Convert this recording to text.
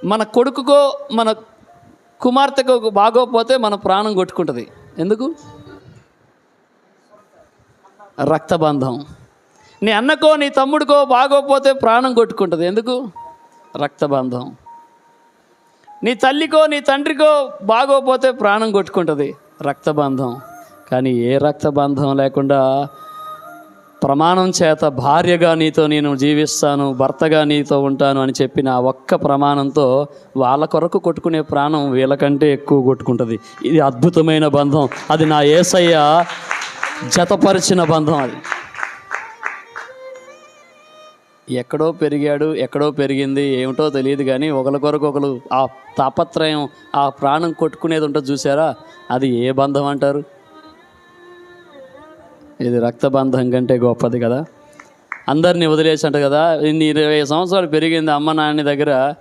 మన కొడుకుకో మన కుమార్తెకో బాగోపోతే మన ప్రాణం కొట్టుకుంటుంది. ఎందుకు? రక్తబంధం. నీ అన్నకో నీ తమ్ముడికో బాగోపోతే ప్రాణం కొట్టుకుంటుంది. ఎందుకు? రక్తబంధం. నీ తల్లికో నీ తండ్రికో బాగోపోతే ప్రాణం కొట్టుకుంటుంది. రక్తబంధం. కానీ ఏ రక్తబంధం లేకుండా ప్రమాణం చేత భార్యగా నీతో నేను జీవిస్తాను, భర్తగా నీతో ఉంటాను అని చెప్పిన ఆ ఒక్క ప్రమాణంతో వాళ్ళ కొరకు కొట్టుకునే ప్రాణం వీళ్ళకంటే ఎక్కువ కొట్టుకుంటుంది. ఇది అద్భుతమైన బంధం. అది నా యేసయ్య జతపరిచిన బంధం. అది ఎక్కడో పెరిగాడు, ఎక్కడో పెరిగింది, ఏమిటో తెలియదు. కానీ ఒకరి కొరకు ఒకరు ఆ తాపత్రయం, ఆ ప్రాణం కొట్టుకునేది ఉంటుంది చూసారా, అది ఏ బంధం అంటారు? ఇది రక్తబంధం కంటే గొప్పది కదా. అందరినీ వదిలేసి అంట కదా, ఇన్ని 20 సంవత్సరాలు పెరిగింది అమ్మ నాన్న దగ్గర.